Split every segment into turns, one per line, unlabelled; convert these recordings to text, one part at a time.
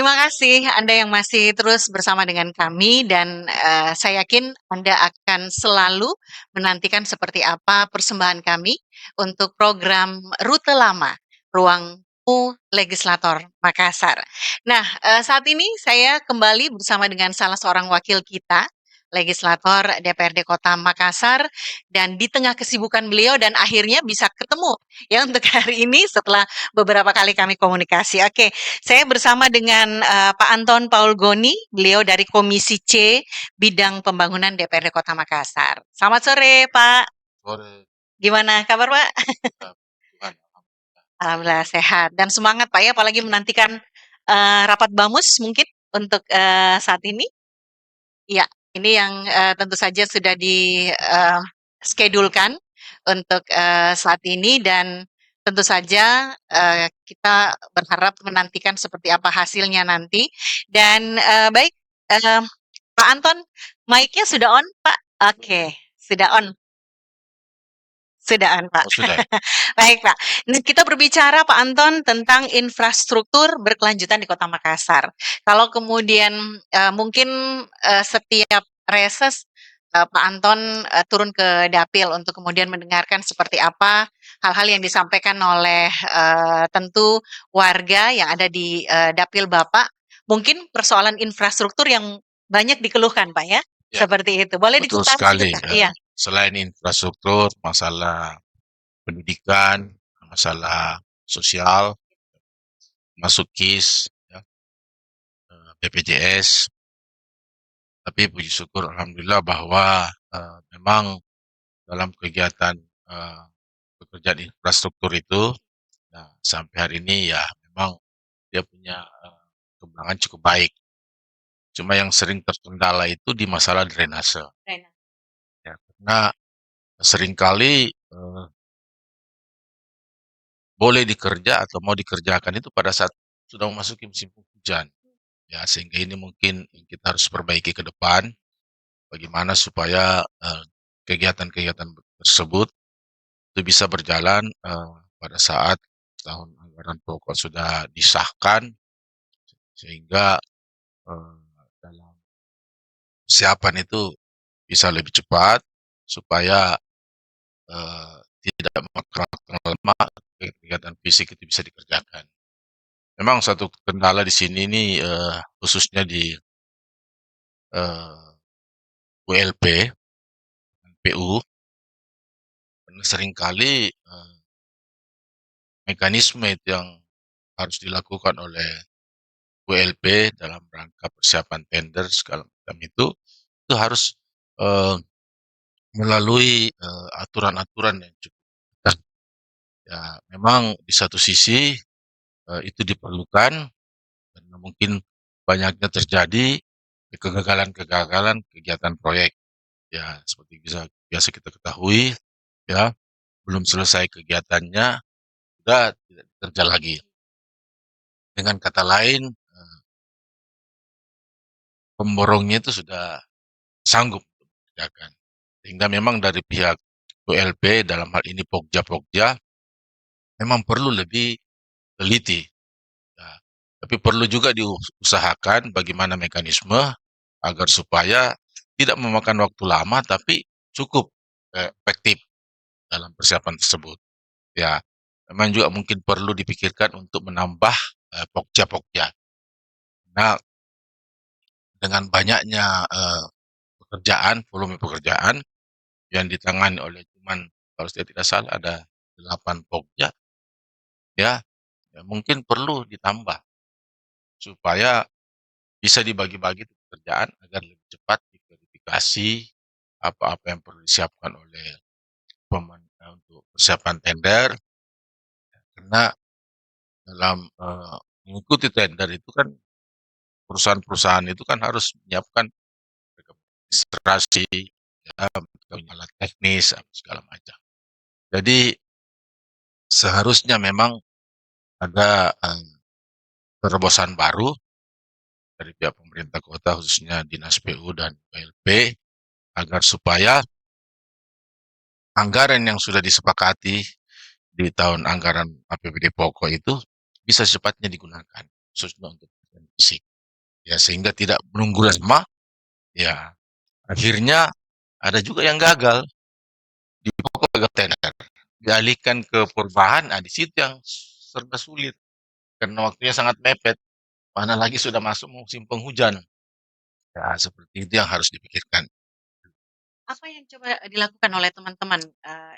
terima kasih Anda yang masih terus bersama dengan kami dan saya yakin Anda akan selalu menantikan seperti apa persembahan kami untuk program Rute Lama, Ruang Temu Legislator Makassar. Nah, saat ini saya kembali bersama dengan salah seorang wakil kita, legislator DPRD Kota Makassar, dan di tengah kesibukan beliau dan akhirnya bisa ketemu ya untuk hari ini setelah beberapa kali kami komunikasi. Oke, saya bersama dengan Pak Anton Paul Goni, beliau dari Komisi C Bidang Pembangunan DPRD Kota Makassar. Selamat sore, Pak.
Sore,
Gimana kabar, Pak?
Tuhan.
Alhamdulillah sehat dan semangat, Pak ya, apalagi menantikan rapat Bamus mungkin untuk saat ini. Ya, ini yang tentu saja sudah di schedulekan untuk saat ini dan tentu saja kita berharap menantikan seperti apa hasilnya nanti. Dan baik, eh, Pak Anton, mic-nya sudah on, Pak? Oke, sudah on. Sudah on, Pak.
Oh, sudah ya?
Baik, Pak. Nah, kita berbicara, Pak Anton, tentang infrastruktur berkelanjutan di Kota Makassar. Kalau kemudian mungkin setiap reses Pak Anton turun ke dapil untuk kemudian mendengarkan seperti apa hal-hal yang disampaikan oleh tentu warga yang ada di dapil Bapak. Mungkin persoalan infrastruktur yang banyak dikeluhkan, Pak ya.
Ya,
Seperti itu. Boleh
betul
diceritakan
sekali.
sedikit, Pak? Iya.
Selain infrastruktur, masalah pendidikan, masalah sosial, masuk KIS, ya, BPJS. Tapi puji syukur Alhamdulillah bahwa memang dalam kegiatan eh, pekerjaan infrastruktur itu, nah, sampai hari ini ya memang dia punya kembangan cukup baik. Cuma yang sering terkendala itu di masalah drainase.
Rena.
Ya, karena seringkali boleh dikerja atau mau dikerjakan itu pada saat sudah memasuki musim hujan. Ya, sehingga ini mungkin yang kita harus perbaiki ke depan, bagaimana supaya kegiatan-kegiatan tersebut itu bisa berjalan pada saat tahun anggaran pokok sudah disahkan, sehingga eh, dalam persiapan itu bisa lebih cepat, supaya tidak memakan lama, kegiatan fisik itu bisa dikerjakan. Memang satu kendala di sini nih, khususnya di WLP, PU, karena seringkali mekanisme itu yang harus dilakukan oleh WLP dalam rangka persiapan tender segala macam itu harus eh, melalui aturan-aturan yang cukup ketat. Ya, memang di satu sisi itu diperlukan karena mungkin banyaknya terjadi kegagalan-kegagalan kegiatan proyek. Ya, seperti biasa kita ketahui, ya, belum selesai kegiatannya, sudah tidak bekerja lagi. Dengan kata lain, pemborongnya itu sudah sanggup untuk mengerjakan. Sehingga memang dari pihak WLP dalam hal ini Pokja-Pokja memang perlu lebih teliti. Ya. Tapi perlu juga diusahakan bagaimana mekanisme agar supaya tidak memakan waktu lama tapi cukup efektif dalam persiapan tersebut. Ya, memang juga mungkin perlu dipikirkan untuk menambah pokja-pokja. Nah, dengan banyaknya pekerjaan, volume pekerjaan yang ditangani oleh cuman kalau saya tidak salah ada 8 pokja, ya, ya mungkin perlu ditambah supaya bisa dibagi-bagi pekerjaan agar lebih cepat diverifikasi apa-apa yang perlu disiapkan oleh untuk persiapan tender, karena dalam mengikuti tender itu kan perusahaan-perusahaan itu kan harus menyiapkan registrasi, ya, alat teknis, segala macam. Jadi seharusnya memang ada terobosan baru dari pihak pemerintah kota, khususnya Dinas PU dan PLP, agar supaya anggaran yang sudah disepakati di tahun anggaran APBD pokok itu bisa secepatnya digunakan, khususnya untuk fisik. Ya sehingga tidak menunggu lama, ya akhirnya ada juga yang gagal di pokok gagal tender. Dialihkan ke perubahan, di situ yang serba sulit karena waktunya sangat mepet. Mana lagi sudah masuk musim penghujan. Ya seperti itu yang harus dipikirkan.
Apa yang coba dilakukan oleh teman-teman,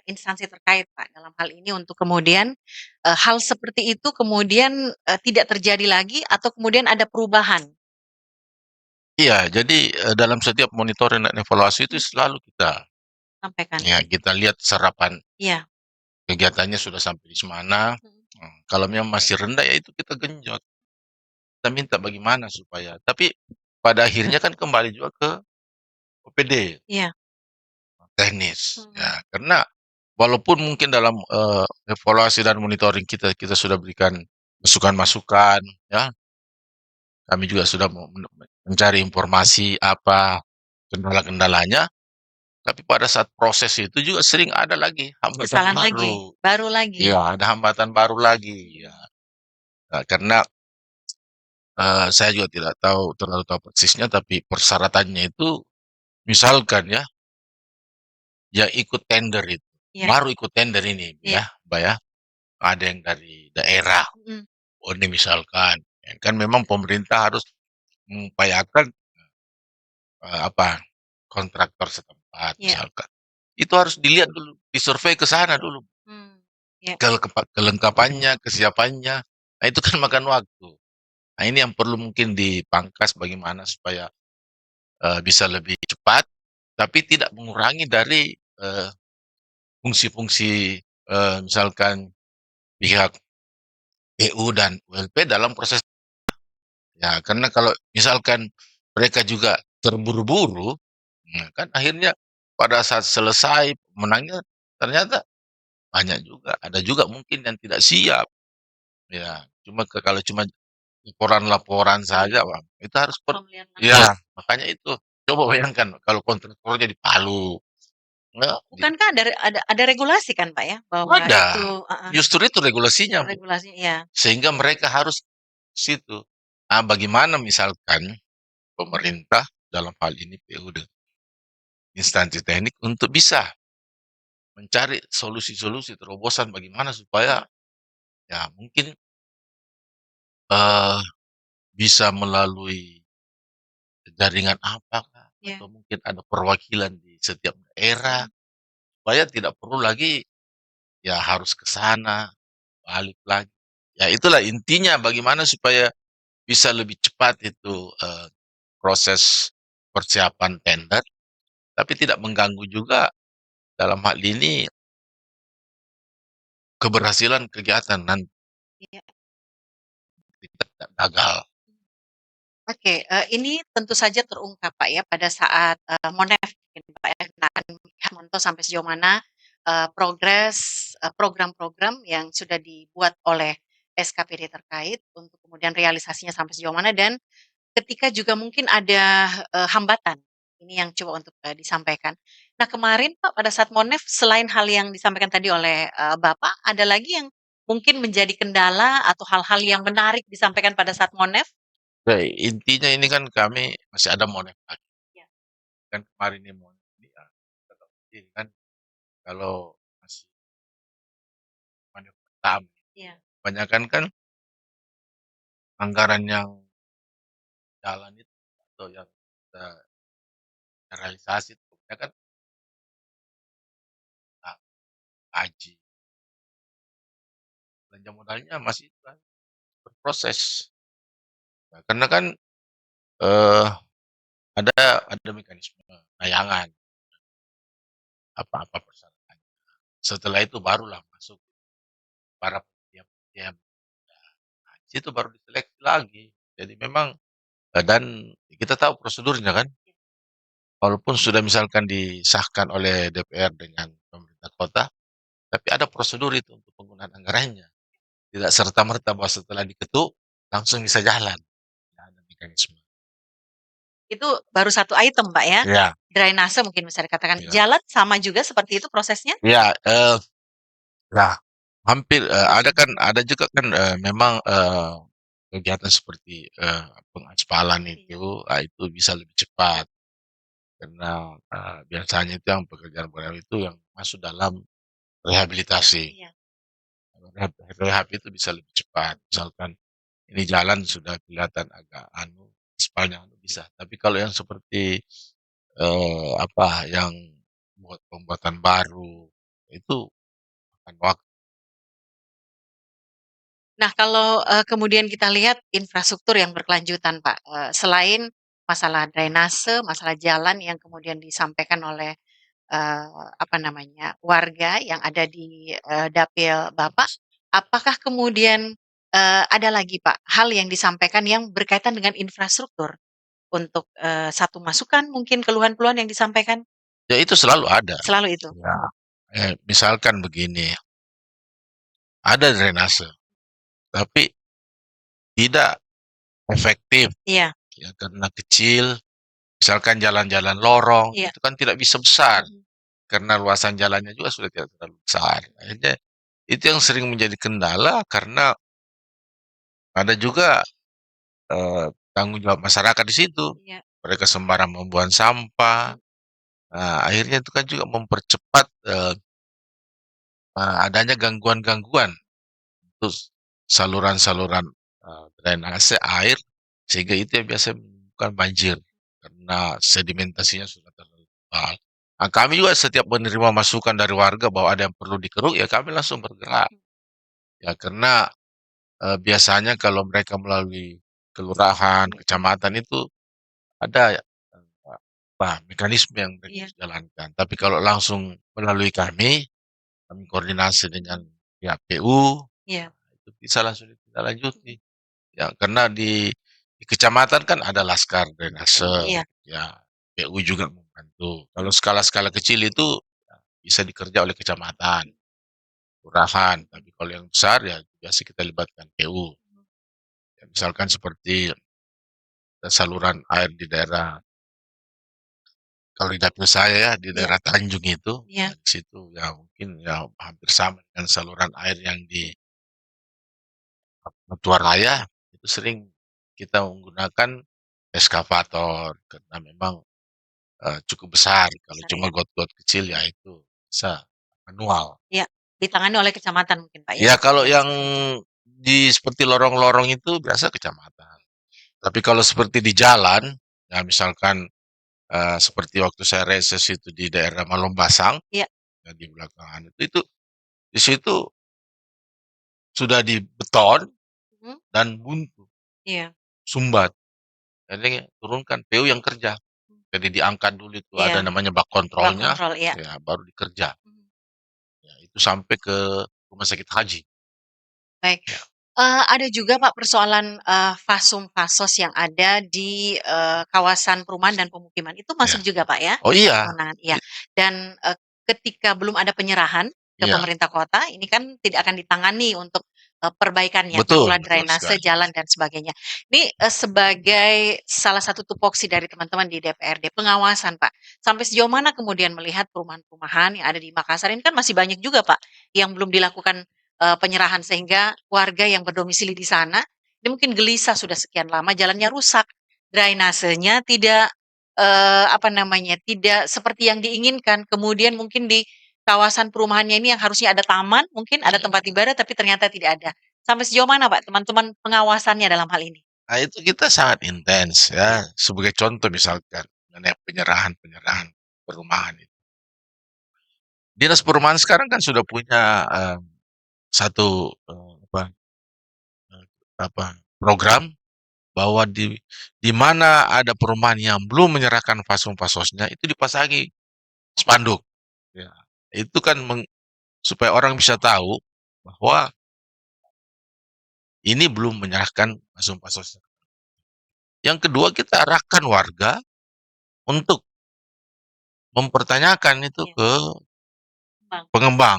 instansi terkait, Pak, dalam hal ini untuk kemudian, hal seperti itu kemudian, tidak terjadi lagi atau kemudian ada perubahan?
Iya, jadi dalam setiap monitoring dan evaluasi itu
Mhm.
selalu kita
Sampaikan.
ya kita lihat serapan
Iya.
kegiatannya sudah sampai di mana.
Mhm.
Kalau memang masih rendah ya itu kita genjot. Kita minta bagaimana supaya tapi pada akhirnya kan kembali juga ke OPD,
Iya.
teknis,
Mhm.
ya. Karena walaupun mungkin dalam, evaluasi dan monitoring kita sudah berikan masukan-masukan, ya, kami juga sudah mencari informasi apa kendala-kendalanya, tapi pada saat proses itu juga sering ada lagi hambatan
Kesalahan lagi,
baru.
baru lagi.
Iya, ada hambatan baru lagi, ya. Karena, saya juga tidak terlalu tahu persisnya, tapi persyaratannya itu misalkan ya, yang ikut tender itu,
Iya.
baru ikut tender ini
Iya.
ya, Mbak, ya, ada yang dari daerah,
Mhm.
oh ini misalkan, ya kan memang pemerintah harus mengupayakan, kontraktor setempat
Iya.
misalkan. Itu harus dilihat dulu, disurvei ke sana dulu,
Mmm. Iya.
kelengkapannya, kesiapannya. Nah itu kan makan waktu. Nah ini yang perlu mungkin dipangkas bagaimana supaya, bisa lebih cepat, tapi tidak mengurangi dari, fungsi-fungsi, misalkan pihak PU dan ULP dalam proses ya karena kalau misalkan mereka juga terburu-buru, kan akhirnya pada saat selesai menangnya ternyata banyak juga, ada juga mungkin yang tidak siap, ya. Kalau cuma laporan-laporan
Iya.
saja, wah itu harus
Pembelian langsung.
ya makanya itu. Coba bayangkan kalau kontraktornya di Palu, enggak
Bukankah ada regulasi kan, Pak, ya? Bahwa itu
ada,
heeh,
justru itu regulasinya, Bu,
regulasinya iya.
sehingga mereka harus situ. Bagaimana misalkan pemerintah dalam hal ini PU dengan instansi teknik untuk bisa mencari solusi-solusi terobosan bagaimana supaya
Iya.
ya mungkin, eee, bisa melalui jaringan apakah
Iya.
atau mungkin ada perwakilan di setiap daerah,
Mhm.
supaya tidak perlu lagi ya harus ke sana, balik lagi. Ya itulah intinya bagaimana supaya bisa lebih cepat itu, proses persiapan tender, tapi tidak mengganggu juga dalam hal ini keberhasilan kegiatan nanti
Iya.
tidak gagal.
Oke, ini tentu saja terungkap, Pak, ya, pada saat, Monef mungkin, Pak, ya, kita akan memantau sampai sejauh mana, progres, program-program yang sudah dibuat oleh SKPD terkait untuk kemudian realisasinya sampai sejauh mana dan ketika juga mungkin ada, hambatan, ini yang coba untuk, disampaikan. Nah kemarin Pak pada saat Monef selain hal yang disampaikan tadi oleh, Bapak, ada lagi yang mungkin menjadi kendala atau hal-hal yang menarik disampaikan pada saat Monef?
Intinya ini kan kami masih ada monef lagi,
Ya.
kan kemarin ini monef ini ya tetap ini kan kalau masih monef pertama,
Iya.
kebanyakan kan anggaran yang jalan itu atau yang kita realisasi itu kebanyakan, nah, haji, belanja modalnya masih kan berproses. Nah, karena kan, eee, ada mekanisme tayangan, apa-apa persyaratannya. Setelah itu barulah masuk para penyedia haji itu baru diseleksi lagi. Jadi memang, dan kita tahu prosedurnya kan, walaupun sudah misalkan disahkan oleh DPR dengan pemerintah kota, tapi ada prosedur itu untuk penggunaan anggarannya. Tidak serta-merta bahwa setelah diketuk, langsung bisa jalan. Ada mekanisme.
Itu baru satu item, Pak, ya?
Ya,
Drainase mungkin bisa dikatakan.
ya.
Jalan sama juga seperti itu prosesnya?
Ya, nah, hampir,
Mhm.
ada juga kan, memang, kegiatan seperti, pengaspalan
Iya,
itu bisa lebih cepat karena, biasanya itu yang pekerjaan-pekerjaan itu yang masuk dalam rehabilitasi.
iya.
Rehab rehab itu bisa lebih cepat, misalkan ini jalan sudah kelihatan agak aspalnya bisa. Tapi kalau yang seperti, yang buat pembuatan baru, itu makan waktu.
Nah, kalau, kemudian kita lihat infrastruktur yang berkelanjutan, Pak, selain masalah drainase, masalah jalan yang kemudian disampaikan oleh, apa namanya, warga yang ada di, dapil Bapak, apakah kemudian, ada lagi, Pak, hal yang disampaikan yang berkaitan dengan infrastruktur untuk, satu masukan mungkin keluhan-keluhan yang disampaikan?
Ya itu selalu ada.
Selalu itu?
Ya, misalkan begini, ada drainase, tapi tidak efektif,
Iya,
ya karena kecil, misalkan jalan-jalan lorong,
iya,
itu kan tidak bisa besar,
mhm,
karena luasan jalannya juga sudah tidak terlalu besar. Akhirnya itu yang sering menjadi kendala karena ada juga, tanggung jawab masyarakat di situ.
iya,
Mereka sembarang membuang sampah,
mhm,
akhirnya itu kan juga mempercepat, adanya gangguan-gangguan terus saluran-saluran, drainase air, sehingga itu yang biasa menimbulkan banjir, karena sedimentasinya sudah terlalu tebal. Nah, kami juga setiap menerima masukan dari warga bahwa ada yang perlu dikeruk, ya kami langsung bergerak. Ya karena, biasanya kalau mereka melalui kelurahan, kecamatan itu ada, mekanisme yang mereka
iya,
harus jalankan. Tapi kalau langsung melalui kami koordinasi dengan pihak PU,
iya,
itu bisa langsung ditindaklanjuti. Ya, karena di kecamatan kan ada laskar drainase,
iya,
ya PU juga membantu. Kalau skala-skala kecil itu ya, bisa dikerja oleh kecamatan, kelurahan. Tapi kalau yang besar ya biasa kita libatkan PU. Ya, misalkan seperti saluran air di daerah, kalau di dapil saya ya di
iya,
daerah Tanjung itu,
iya,
ya di situ ya mungkin ya hampir sama dengan saluran air yang di Raya, itu sering kita menggunakan eskavator karena memang cukup besar, kalau
besar
cuma
ya?
got-got kecil ya itu bisa manual.
Iya, ditangani oleh kecamatan mungkin, Pak, ya?
Ya kalau
Iya,
yang di seperti lorong-lorong itu biasa kecamatan. Tapi kalau seperti di jalan, ya misalkan, seperti waktu saya reses itu di daerah Malombasang,
iya,
ya di belakangan itu di situ sudah dibeton
mhm,
dan buntu,
iya,
sumbat. Jadi turunkan PU yang kerja.
mmm,
Jadi diangkat dulu itu ada
iya,
namanya bak
bak
kontrolnya,
kontrol, iya,
ya baru dikerja.
mhm,
Ya, itu sampai ke rumah sakit haji.
baik.
Ya,
Ada juga Pak persoalan, fasum-fasos yang ada di, kawasan perumahan dan pemukiman, itu
ya.
masuk juga Pak ya?
Oh iya,
Kewenangan iya,
i
dan, ketika belum ada penyerahan ke
iya,
pemerintah kota, ini kan tidak akan ditangani untuk, perbaikannya,
betul
taruhlah
betul
drainase,
sekali.
jalan dan sebagainya. Ini, sebagai salah satu tupoksi dari teman-teman di DPRD, pengawasan Pak, sampai sejauh mana kemudian melihat perumahan-perumahan yang ada di Makassar ini kan masih banyak juga Pak, yang belum dilakukan penyerahan sehingga warga yang berdomisili di sana, ini mungkin gelisah sudah sekian lama, jalannya rusak, drainasenya tidak, apa namanya, tidak seperti yang diinginkan. Kemudian mungkin di kawasan perumahannya ini yang harusnya ada taman, mungkin ada tempat ibadah, tapi ternyata tidak ada. Sampai sejauh mana Pak teman-teman pengawasannya dalam hal ini?
Nah, itu kita sangat intens
Iya,
ya, sebagai contoh misalkan mengenai penyerahan-penyerahan perumahan itu. Dinas perumahan sekarang kan sudah punya, satu, eee, program bahwa di mana ada perumahan yang belum menyerahkan fasum-fasosnya itu dipasangi spanduk, ya. Itu kan supaya orang bisa tahu bahwa ini belum menyerahkan fasum-fasosnya. Yang kedua kita arahkan warga untuk mempertanyakan itu
iya,
ke
Bang.
pengembang.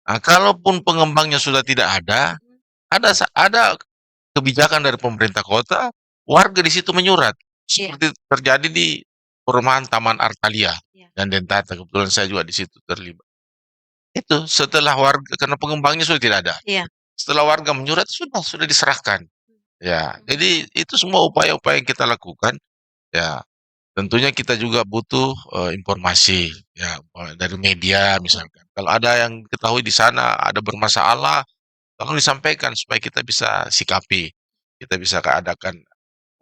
Nah, kalaupun pengembangnya sudah tidak
Mhm,
ada kebijakan dari pemerintah kota, warga di situ menyurat.
iya,
Seperti terjadi di perumahan Taman Artalia
iya,
dan Dentata, kebetulan saya juga di situ terlibat. Itu setelah warga karena pengembangnya sudah tidak ada.
iya,
Setelah warga menyurat sudah diserahkan. Ya, jadi itu semua upaya-upaya yang kita lakukan, ya tentunya kita juga butuh, informasi, ya dari media misalkan. Kalau ada yang diketahui di sana ada bermasalah, tolong disampaikan supaya kita bisa sikapi. Kita bisa adakan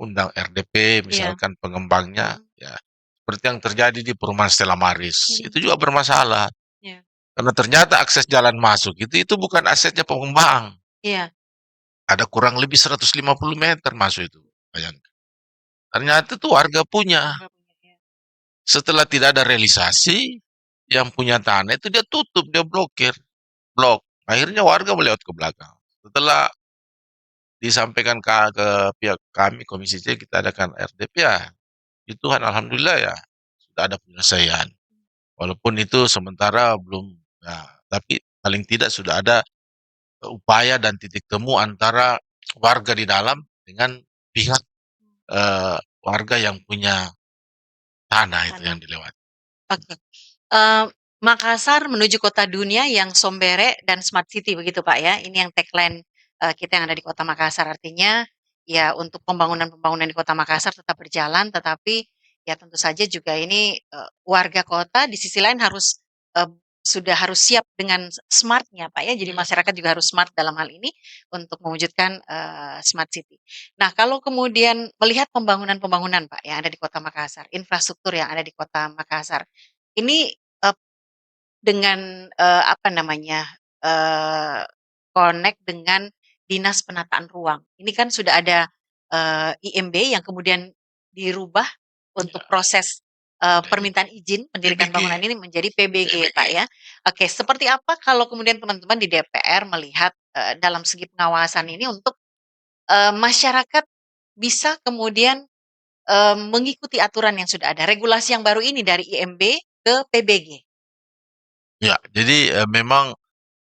undang RDP
Iya.
misalkan pengembangnya,
Mhm.
ya seperti yang terjadi di perumahan Stella Maris,
Mhm.
itu juga bermasalah.
Iya.
Karena ternyata akses jalan masuk itu bukan asetnya pengembang,
Iya.
ada kurang lebih 150 meter masuk itu, bayangkan. Ternyata itu warga punya.
Warga punya, iya.
Setelah tidak ada realisasi, yang punya tanah itu dia tutup, dia blok. Akhirnya warga melewat ke belakang. Setelah disampaikan ke pihak kami, Komisi C, kita adakan RDP, ya puji Tuhan alhamdulillah ya sudah ada penyelesaian. Walaupun itu sementara belum, ya, tapi paling tidak sudah ada upaya dan titik temu antara warga di dalam dengan pihak warga yang punya tanah itu
Tanah.
yang dilewati.
Oke. Eee, Makassar menuju kota dunia yang sombere dan smart city begitu, Pak, ya? Ini yang tagline, kita yang ada di Kota Makassar. Artinya, ya untuk pembangunan-pembangunan di Kota Makassar tetap berjalan, tetapi ya tentu saja juga ini, warga kota di sisi lain harus, eee, sudah harus siap dengan smart-nya, Pak, ya. Jadi masyarakat juga harus smart dalam hal ini untuk mewujudkan, smart city. Nah, kalau kemudian melihat pembangunan-pembangunan, Pak, yang ada di Kota Makassar, infrastruktur yang ada di Kota Makassar, ini, dengan, apa namanya, connect dengan Dinas Penataan Ruang. Ini kan sudah ada, IMB yang kemudian dirubah untuk
Ya,
proses, permintaan izin pendirikan
PBG,
bangunan ini menjadi PBG, Pak, ya. Oke, seperti apa kalau kemudian teman-teman di DPR melihat, dalam segi pengawasan ini untuk, masyarakat bisa kemudian, mengikuti aturan yang sudah ada, regulasi yang baru ini dari IMB ke PBG?
ya, jadi memang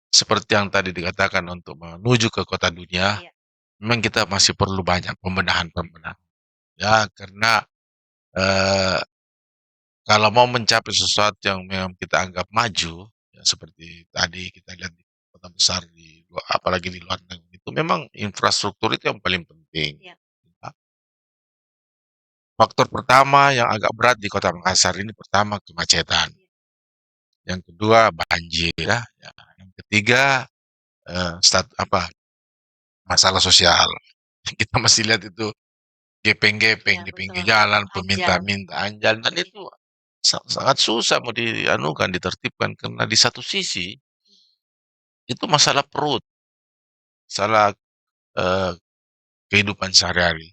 seperti yang tadi dikatakan untuk menuju ke kota dunia,
Iya.
memang kita masih perlu banyak pembenahan-pembenahan. Ya, karena eh, kalau mau mencapai sesuatu yang memang kita anggap maju, ya seperti tadi kita lihat di kota besar apalagi di luar negeri itu memang infrastruktur itu yang paling penting.
Iya.
Ya. Faktor pertama yang agak berat di kota Makassar ini pertama kemacetan,
Iya.
yang kedua banjir, ya. Yang ketiga apa masalah sosial. Kita masih lihat itu
Iya,
gepeng-gepeng di
betul.
pinggir jalan,
Anjal.
peminta-mintaan jalan, dan
Iya.
itu sangat susah mau ditertibkan karena di satu sisi itu masalah perut, masalah eh, kehidupan sehari-hari.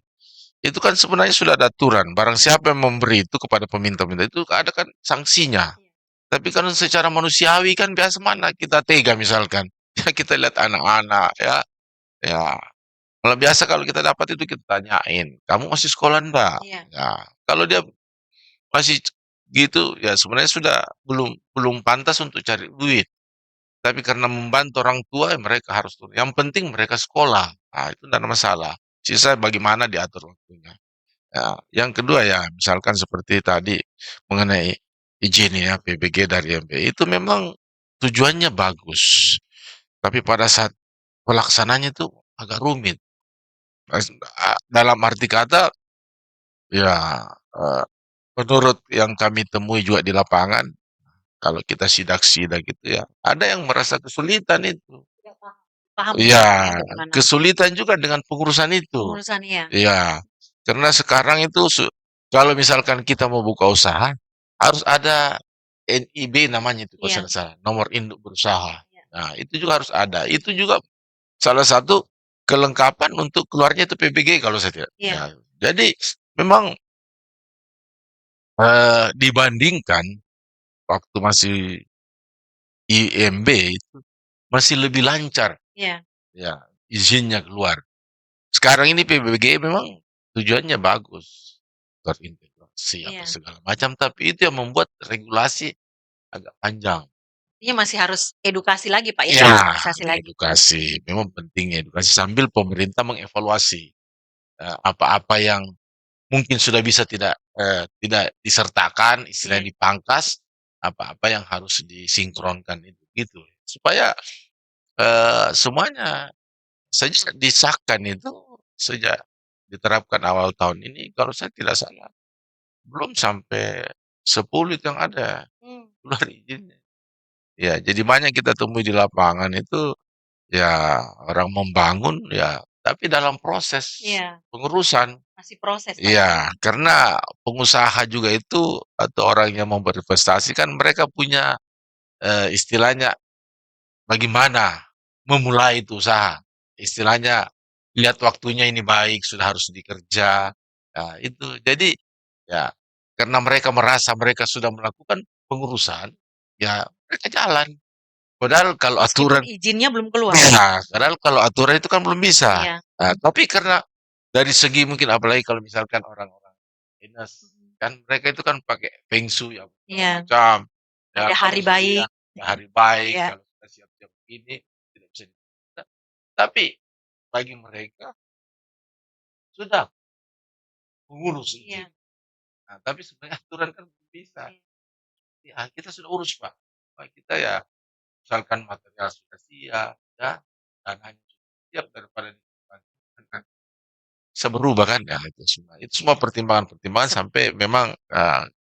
Itu kan sebenarnya sudah ada aturan. Barang siapa yang memberi itu kepada peminta-minta itu ada kan sanksinya.
Iya.
Tapi kan secara manusiawi kan biasa mana kita tega misalkan. Ya kita lihat anak-anak ya, ya. Kalau biasa kalau kita dapat itu kita tanyain, kamu masih sekolah enggak?
Iya.
Ya, kalau dia masih gitu ya sebenarnya sudah belum belum pantas untuk cari duit. Tapi karena membantu orang tua ya mereka harus turun. Yang penting mereka sekolah. Nah, itu tidak ada masalah. Sisa bagaimana diatur waktunya. Ya, yang kedua ya misalkan seperti tadi mengenai izin ya PBG dari MPI itu memang tujuannya bagus. Tapi pada saat pelaksananya itu agak rumit. Dalam arti kata ya menurut yang kami temui juga di lapangan, kalau kita sidak-sidak gitu ya, ada yang merasa kesulitan itu.
Tidak paham paham betul, Pak, ya,
Iya,
bagaimana
kesulitan juga dengan pengurusan itu.
pengurusan iya.
Iya, karena sekarang itu kalau misalkan kita mau buka usaha, harus ada NIB namanya itu kalau
Iya.
tidak salah, nomor induk berusaha.
Iya.
Nah, itu juga harus ada. Itu juga salah satu kelengkapan untuk keluarnya itu PBG kalau saya tidak.
Iya.
Ya, jadi memang dibandingkan waktu masih IMB itu masih lebih lancar
Iya.
ya izinnya keluar. Sekarang ini PBG memang tujuannya bagus, terintegrasi apa
Iya.
segala macam, tapi itu yang membuat regulasi agak panjang.
Artinya masih harus edukasi lagi, Pak, ya,
Ya,
sosialisasi lagi.
edukasi memang penting edukasi sambil pemerintah mengevaluasi apa-apa yang mungkin sudah bisa tidak disertakan, istilahnya
Iya.
dipangkas, apa-apa yang harus disinkronkan itu gitu. Supaya semuanya saja disahkan itu sejak diterapkan awal tahun ini kalau saya tidak salah belum sampai 10 itu yang ada keluar izinnya. Ya, jadi banyak kita temui di lapangan itu ya orang membangun ya, tapi dalam proses
Iya,
pengurusan.
masih proses, Pak, ya?
Iya, karena pengusaha juga itu atau orang yang mau berinvestasi kan mereka punya istilahnya bagaimana memulai itu usaha. Istilahnya lihat waktunya ini baik, sudah harus dikerja. Nah, itu. Jadi ya karena mereka merasa mereka sudah melakukan pengurusan, ya mereka jalan. Padahal kalau
Meskipun
aturan
izinnya belum keluar.
ya, padahal kalau aturan itu kan belum bisa.
Iya.
Nah, tapi karena dari segi mungkin apalagi kalau misalkan orang-orang dinas, kan mereka itu kan pakai Feng Shui apa segala
Iya,
macam. Ya
ada
kalau
hari
iya,
baik.
ya hari baik,
Iya.
kalau sudah siap-siap begini, tidak bisa ditunda. Tapi bagi mereka sudah mengurus
Iya.
izin. Nah, tapi sebenarnya aturan kan belum bisa.
Iya.
Ya, kita sudah urus, Pak. Pak, kita ya misalkan material sudah siap, ya, dananya sudah siap daripada kan bisa berubah kan ya itu semua pertimbangan-pertimbangan
Sep
sampai memang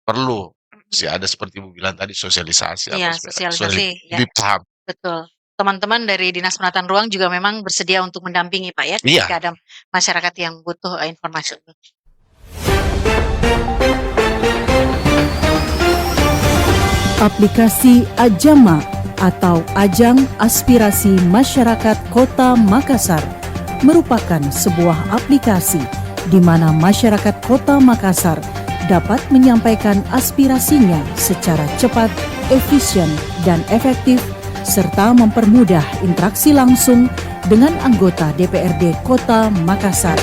perlu
mhm.
ada seperti Ibu bilang tadi sosialisasi apa
Iya,
supaya
sosialisasi, ya,
lebih paham.
betul. Teman-teman dari Dinas Penataan Ruang juga memang bersedia untuk mendampingi, Pak, ya,
Iya,
ketika ada masyarakat yang butuh, informasi.
Aplikasi Ajama atau Ajang Aspirasi Masyarakat Kota Makassar merupakan sebuah aplikasi di mana masyarakat Kota Makassar dapat menyampaikan aspirasinya secara cepat, efisien, dan efektif serta mempermudah interaksi langsung dengan anggota DPRD Kota Makassar.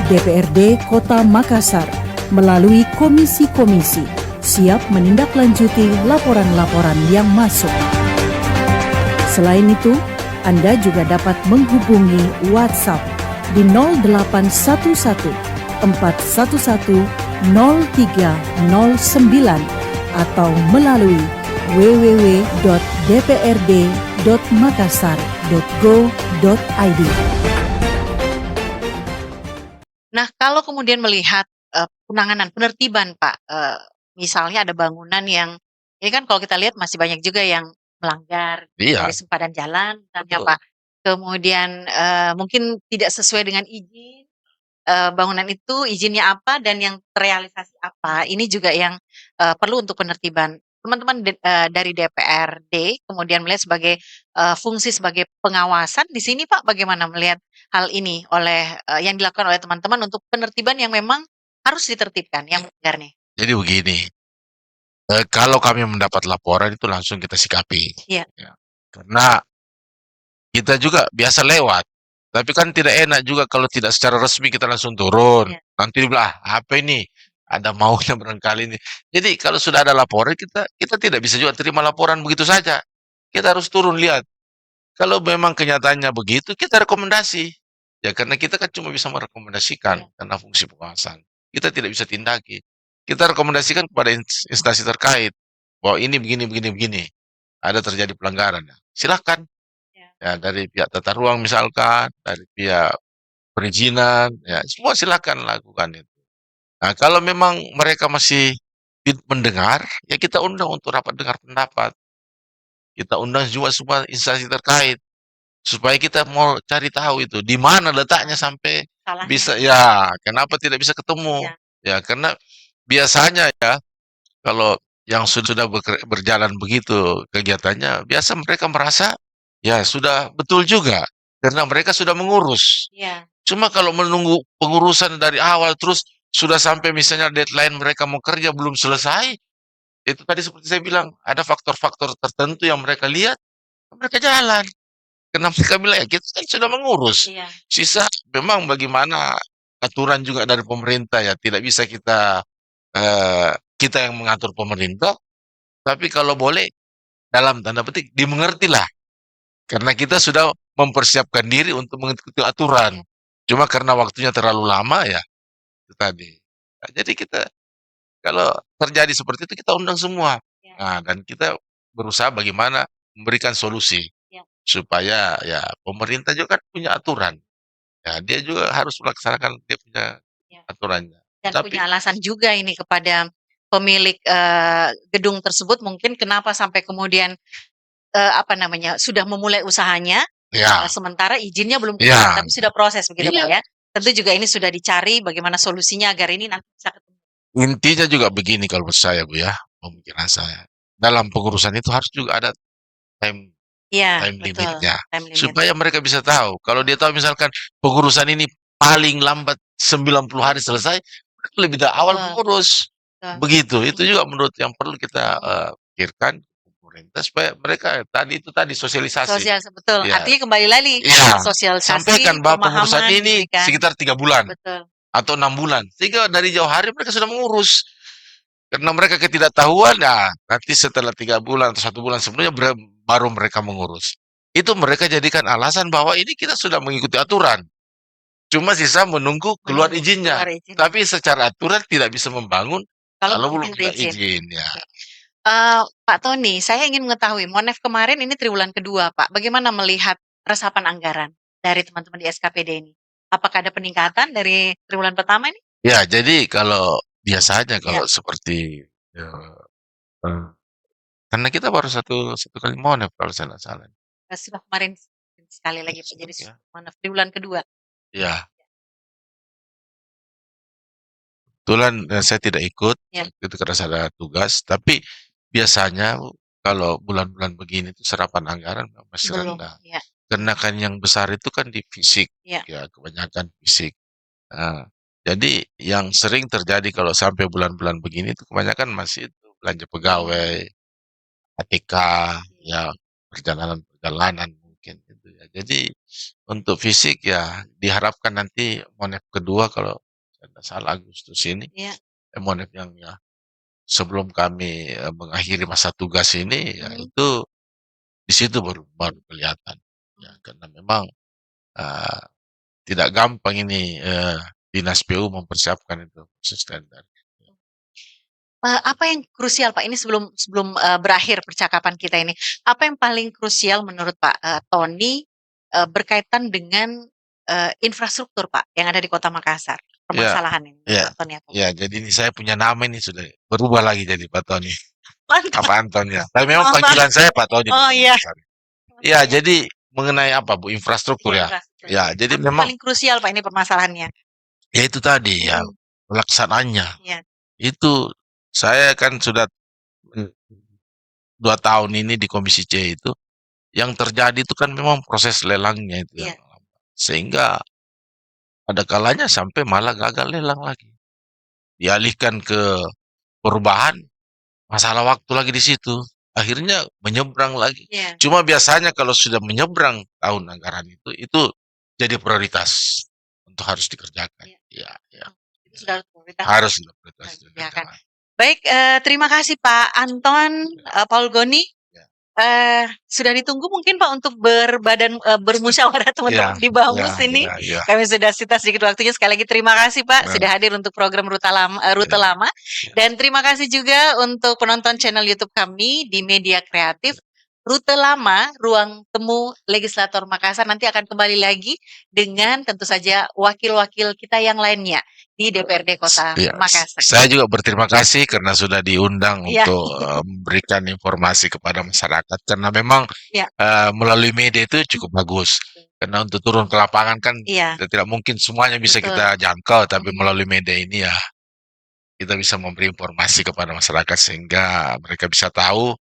DPRD Kota Makassar melalui komisi-komisi siap menindaklanjuti laporan-laporan yang masuk. Selain itu, Anda juga dapat menghubungi WhatsApp di 0811 411 0309 atau melalui www.dprd.makassar.go.id.
Nah, kalau kemudian melihat, penanganan, penertiban, Pak, misalnya ada bangunan yang ini kan kalau kita lihat masih banyak juga yang melanggar dari
iya,
sempadan jalan misalnya,
betul.
Pak. Kemudian, mungkin tidak sesuai dengan izin, bangunan itu izinnya apa dan yang terrealisasi apa. Ini juga yang, perlu untuk penertiban. Teman-teman dari DPRD kemudian melihat sebagai, fungsi sebagai pengawasan di sini, Pak, bagaimana melihat hal ini yang dilakukan oleh teman-teman untuk penertiban yang memang harus ditertibkan, yang melanggar nih?
Jadi begini, kalau kami mendapat laporan itu langsung kita sikapi.
Iya.
Ya. Karena kita juga biasa lewat, tapi kan tidak enak juga kalau tidak secara resmi kita langsung turun.
Iya.
Nanti dibilang, "Ah, apa ini? Ada maunya barangkali ini." Jadi kalau sudah ada laporan kita kita tidak bisa juga terima laporan begitu saja. Kita harus turun lihat. Kalau memang kenyataannya begitu, kita rekomendasi. Ya karena kita kan cuma bisa merekomendasikan
Iya.
karena fungsi pengawasan. Kita tidak bisa tindaki. Kita rekomendasikan kepada instansi terkait bahwa ini begini begini begini. Ada terjadi pelanggaran. Silakan.
Iya.
Ya dari pihak tata ruang misalkan, dari pihak perizinan, ya semua silakan lakukan itu. Nah, kalau memang mereka masih mendengar, ya kita undang untuk rapat dengar pendapat. Kita undang juga semua instansi terkait supaya kita mau cari tahu itu di mana letaknya sampai
Salahnya di
bisa
mana?
ya, kenapa tidak bisa ketemu.
Iya.
Ya, karena biasanya ya kalau yang sudah berjalan begitu kegiatannya, biasa mereka merasa ya sudah betul juga karena mereka sudah mengurus.
Iya.
Cuma kalau menunggu pengurusan dari awal terus sudah sampai misalnya deadline mereka mau kerja belum selesai, itu tadi seperti saya bilang ada faktor-faktor tertentu yang mereka lihat, mereka jalan. Karena mereka bilang ya kita kan sudah mengurus.
Iya.
Sisa memang bagaimana aturan juga dari pemerintah ya tidak bisa kita yang mengatur pemerintah, tapi kalau boleh dalam tanda petik dimengertilah. Karena kita sudah mempersiapkan diri untuk mengikuti aturan. Cuma karena waktunya terlalu lama ya itu tadi. Nah, jadi kita kalau terjadi seperti itu kita undang semua.
Iya.
Nah, dan kita berusaha bagaimana memberikan solusi
Iya.
supaya ya pemerintah juga kan punya aturan. ya dia juga harus melaksanakan dia punya
Ya.
aturannya.
Dan
Tapi
punya alasan juga ini kepada pemilik gedung tersebut mungkin kenapa sampai kemudian sudah memulai usahanya,
ya,
sementara izinnya belum keluar,
ya,
tapi sudah proses begitu Pak
iya.
ya. Tentu juga ini sudah dicari bagaimana solusinya agar ini nanti bisa ketemu.
Intinya juga begini kalau menurut saya Bu ya, pemikiran saya. Dalam pengurusan itu harus juga ada time
Iya,
time
betul,
limitnya
time limit.
supaya mereka bisa tahu. Kalau dia tahu misalkan pengurusan ini paling lambat 90 hari selesai, mereka lebih awal
Betul,
mengurus.
betul.
Begitu. Itu juga menurut yang perlu kita pikirkan pemerintah supaya mereka tadi sosialisasi.
Betul,
Ya,
artinya kembali lagi
ya.
sosialisasi,
Sampaikan bahwa pengurusan
pemahaman
ini
diberikan.
sekitar 3 bulan
Betul.
atau 6 bulan. Sehingga dari jauh hari mereka sudah mengurus. Karena mereka ketidaktahuan, ya nanti setelah 3 bulan atau 1 bulan sebelumnya baru mereka mengurus. Itu mereka jadikan alasan bahwa ini kita sudah mengikuti aturan. Cuma sisa menunggu keluar izinnya.
Keluar izin.
Tapi secara aturan tidak bisa membangun kalau belum
minta
kita izin ya.
Pak Tony, saya ingin mengetahui, Monef kemarin ini triwulan kedua, Pak. Bagaimana melihat resapan anggaran dari teman-teman di SKPD ini? Apakah ada peningkatan dari triwulan pertama ini?
Ya, jadi kalau biasanya
Ya.
kalau seperti karena kita baru satu kali Monef kalau saya nggak salah.
Sudah kemarin sekali lagi, Pak. Jadi
Ya.
Monef triwulan kedua.
Ya. Kebetulan saya tidak ikut,
Ya.
itu karena saya ada tugas. Tapi biasanya kalau bulan-bulan begini itu serapan anggaran masih
Belum,
rendah.
ya.
Karena kan yang besar itu kan di fisik,
Ya.
ya kebanyakan fisik. Nah, jadi yang sering terjadi kalau sampai bulan-bulan begini itu kebanyakan masih itu belanja pegawai, ATK, ya perjalanan-perjalanan mungkin gitu ya. Jadi untuk fisik ya diharapkan nanti Monef kedua kalau saya tidak salah Agustus ini,
Ya.
Monef yang ya sebelum kami mengakhiri masa tugas ini ya itu di situ baru kelihatan ya karena memang tidak gampang ini dinas PU mempersiapkan itu standar.
Apa yang krusial Pak, ini sebelum berakhir percakapan kita ini, apa yang paling krusial menurut Pak Tony berkaitan dengan infrastruktur Pak yang ada di Kota Makassar? Permasalahan ini,
Ya,
Pak Tony apa?
ya, jadi ini saya punya nama ini sudah berubah lagi jadi Pak Tony.
Mantap.
Apa Anton ya? Tapi memang panggilan saya Pak Tony.
Oh iya.
Ya, jadi mengenai apa Bu? Infrastruktur ya.
Infrastruktur.
Ya, jadi
Apa
memang
paling krusial Pak ini permasalahannya?
ya itu tadi ya pelaksanaannya.
Ya.
Itu saya kan sudah 2 tahun ini di Komisi C itu yang terjadi itu kan memang proses lelangnya itu
Iya.
yang lambat. Sehingga ada kalanya sampai malah gagal lelang lagi. Dialihkan ke perubahan, masalah waktu lagi di situ. Akhirnya menyeberang lagi.
Iya.
Cuma biasanya kalau sudah menyeberang tahun anggaran itu jadi prioritas untuk harus dikerjakan.
Iya.
Ya.
Itu sudah prioritas.
Harus prioritas
Ya,
dikerjakan.
kan. Baik, terima kasih Pak Anton Paul Goni. Sudah ditunggu mungkin Pak untuk bermusyawarah teman-teman di Bamus ini. Kami sudah sita sedikit waktunya. Sekali lagi terima kasih Pak sudah hadir untuk program Rute Lama. Dan terima kasih juga untuk penonton channel YouTube kami di Media Kreatif. Rute Lama, Ruang Temu Legislator Makassar nanti akan kembali lagi dengan tentu saja wakil-wakil kita yang lainnya di DPRD Kota Makassar.
Saya juga berterima kasih karena sudah diundang untuk memberikan informasi kepada masyarakat karena memang melalui media itu cukup bagus. Karena untuk turun ke lapangan kan tidak mungkin semuanya bisa kita jangkau, tapi melalui media ini ya kita bisa memberi informasi kepada masyarakat sehingga mereka bisa tahu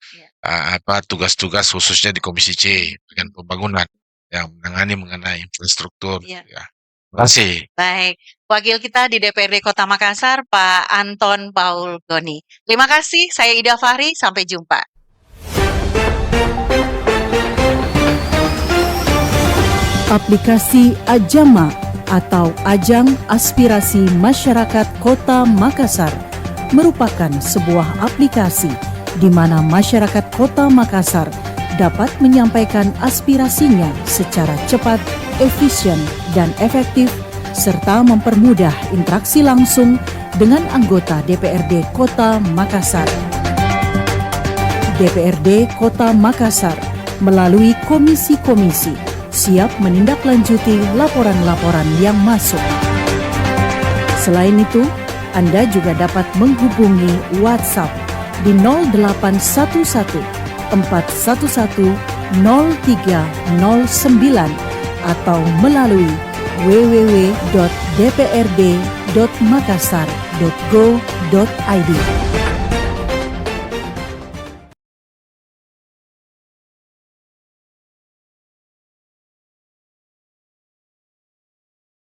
apa tugas-tugas khususnya di Komisi C dengan pembangunan yang menangani mengenai infrastruktur. Ya. Terima kasih.
Baik, wakil kita di DPRD Kota Makassar, Pak Anton Paul Goni. Terima kasih, saya Ida Fahri, sampai jumpa.
Aplikasi Ajama atau Ajang Aspirasi Masyarakat Kota Makassar merupakan sebuah aplikasi di mana masyarakat Kota Makassar dapat menyampaikan aspirasinya secara cepat, efisien, dan efektif, serta mempermudah interaksi langsung dengan anggota DPRD Kota Makassar. DPRD Kota Makassar melalui komisi-komisi siap menindaklanjuti laporan-laporan yang masuk. Selain itu, Anda juga dapat menghubungi WhatsApp di 0811 411 0309 atau melalui www.dprd.makassar.go.id.